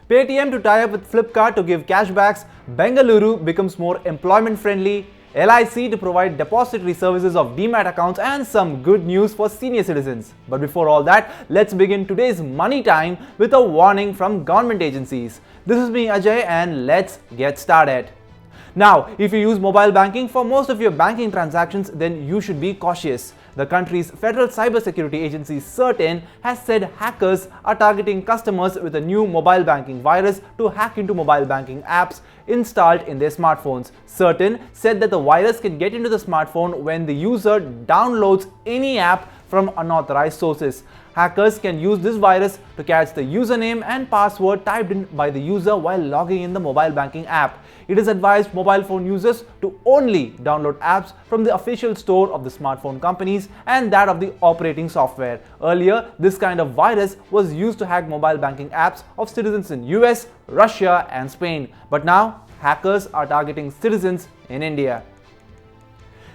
Paytm to tie up with Flipkart to give cashbacks, Bengaluru becomes more employment friendly, LIC to provide depository services of demat accounts, and some good news for senior citizens. But before all that, let's begin today's Money Time with a warning from government agencies. This is me Ajay and let's get started. Now, if you use mobile banking for most of your banking transactions, then you should be cautious. The country's Federal Cybersecurity Agency CERTAIN has said hackers are targeting customers with a new mobile banking virus to hack into mobile banking apps installed in their smartphones. CERTAIN said that the virus can get into the smartphone when the user downloads any app from unauthorized sources. Hackers can use this virus to catch the username and password typed in by the user while logging in the mobile banking app. It is advised mobile phone users to only download apps from the official store of the smartphone companies and that of the operating software. Earlier, this kind of virus was used to hack mobile banking apps of citizens in US, Russia and Spain. But now, hackers are targeting citizens in India.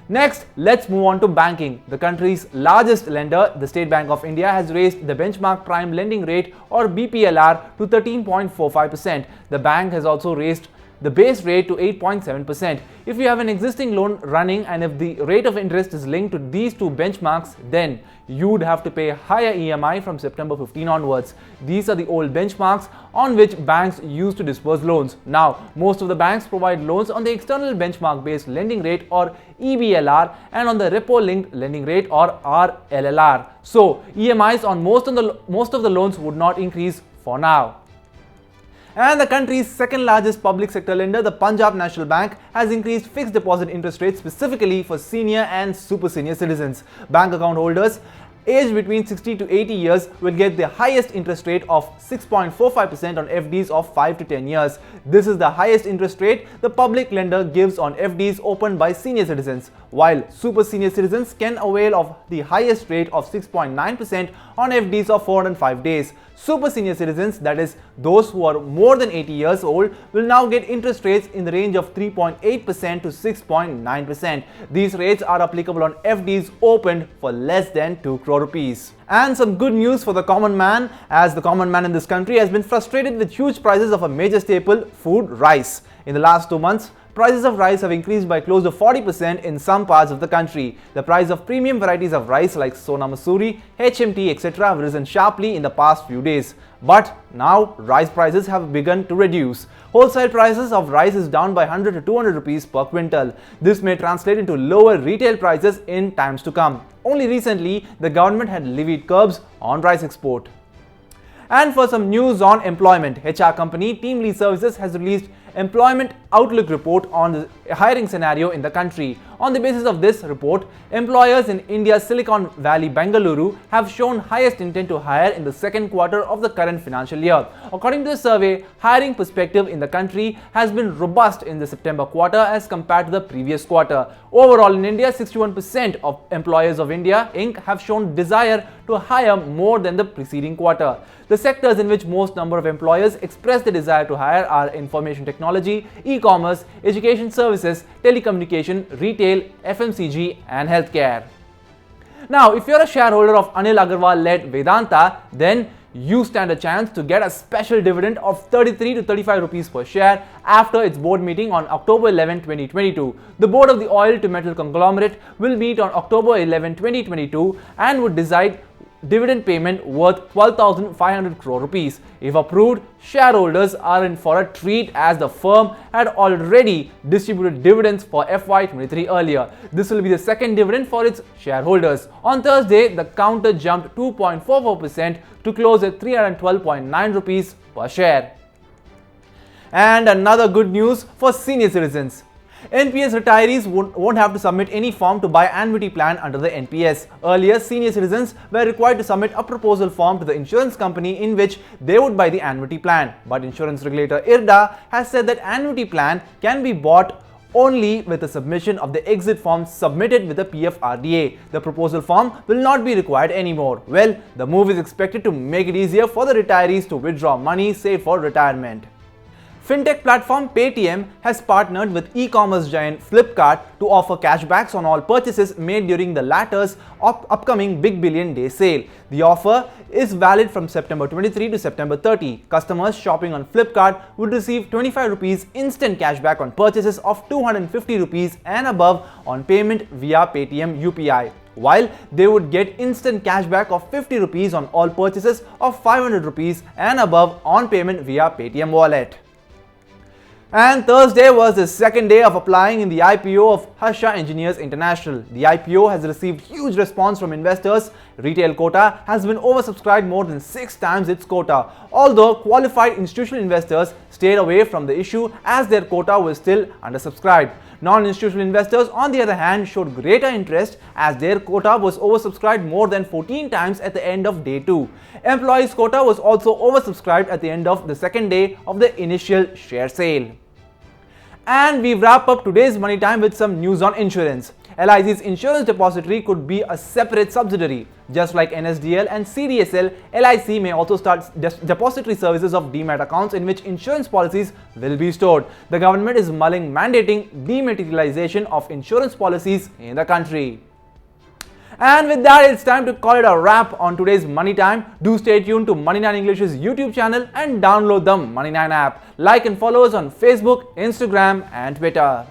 Next, let's move on to banking. The country's largest lender, the State Bank of India, has raised the benchmark prime lending rate or BPLR to 13.45%. The bank has also raised the base rate to 8.7%. If you have an existing loan running and if the rate of interest is linked to these two benchmarks, then you would have to pay higher EMI from September 15 onwards. These are the old benchmarks on which banks used to disburse loans. Now, most of the banks provide loans on the external benchmark based lending rate or EBLR and on the repo linked lending rate or RLLR. So, EMIs on most of the loans would not increase for now. And the country's second largest public sector lender, the Punjab National Bank, has increased fixed deposit interest rates specifically for senior and super senior citizens. Bank account holders aged between 60 to 80 years will get the highest interest rate of 6.45% on FDs of 5 to 10 years. This is the highest interest rate the public lender gives on FDs opened by senior citizens, while super senior citizens can avail of the highest rate of 6.9% on FDs of 405 days. Super senior citizens, that is those who are more than 80 years old, will now get interest rates in the range of 3.8% to 6.9%. These rates are applicable on FDs opened for less than 2 crore rupees. And some good news for the common man, as the common man in this country has been frustrated with huge prices of a major staple, food, rice. In the last 2 months, prices of rice have increased by close to 40% in some parts of the country. The price of premium varieties of rice like Sona Masuri, HMT, etc. have risen sharply in the past few days. But now, rice prices have begun to reduce. Wholesale prices of rice is down by 100 to 200 rupees per quintal. This may translate into lower retail prices in times to come. Only recently, the government had levied curbs on rice export. And for some news on employment, HR company Team Lead Services has released Employment Outlook report on the hiring scenario in the country. On the basis of this report, employers in India's Silicon Valley, Bengaluru, have shown highest intent to hire in the second quarter of the current financial year. According to the survey, hiring perspective in the country has been robust in the September quarter as compared to the previous quarter. Overall, in India, 61% of employers of India Inc. have shown desire to hire more than the preceding quarter. The sectors in which most number of employers express the desire to hire are information technology, e-commerce, education services, telecommunication, retail, FMCG and healthcare. Now, if you're a shareholder of Anil Agarwal-led Vedanta, then you stand a chance to get a special dividend of 33 to 35 rupees per share after its board meeting on October 11, 2022. The board of the oil to metal conglomerate will meet on October 11, 2022 and would decide dividend payment worth 12,500 crore rupees. If approved, shareholders are in for a treat as the firm had already distributed dividends for FY23 earlier. This will be the second dividend for its shareholders. On Thursday, the counter jumped 2.44% to close at 312.9 rupees per share. And another good news for senior citizens. NPS retirees won't have to submit any form to buy annuity plan under the NPS. Earlier, senior citizens were required to submit a proposal form to the insurance company in which they would buy the annuity plan. But insurance regulator IRDA has said that annuity plan can be bought only with the submission of the exit form submitted with the PFRDA. The proposal form will not be required anymore. Well, the move is expected to make it easier for the retirees to withdraw money saved for retirement. Fintech platform Paytm has partnered with e-commerce giant Flipkart to offer cashbacks on all purchases made during the latter's upcoming Big Billion Day sale. The offer is valid from September 23 to September 30. Customers shopping on Flipkart would receive 25 rupees instant cashback on purchases of 250 rupees and above on payment via Paytm UPI, while they would get instant cashback of 50 rupees on all purchases of 500 rupees and above on payment via Paytm wallet. And Thursday was the second day of applying in the IPO of Hashim Engineers International. The IPO has received huge response from investors. Retail quota has been oversubscribed more than 6 times its quota, although qualified institutional investors stayed away from the issue as their quota was still undersubscribed. Non-institutional investors, on the other hand, showed greater interest as their quota was oversubscribed more than 14 times at the end of day 2. Employees' quota was also oversubscribed at the end of the second day of the initial share sale. And we wrap up today's Money Time with some news on insurance. LIC's insurance depository could be a separate subsidiary. Just like NSDL and CDSL, LIC may also start depository services of demat accounts in which insurance policies will be stored. The government is mulling mandating dematerialization of insurance policies in the country. And with that, it's time to call it a wrap on today's Money Time. Do stay tuned to Money9 English's YouTube channel and download the Money9 app. Like and follow us on Facebook, Instagram and Twitter.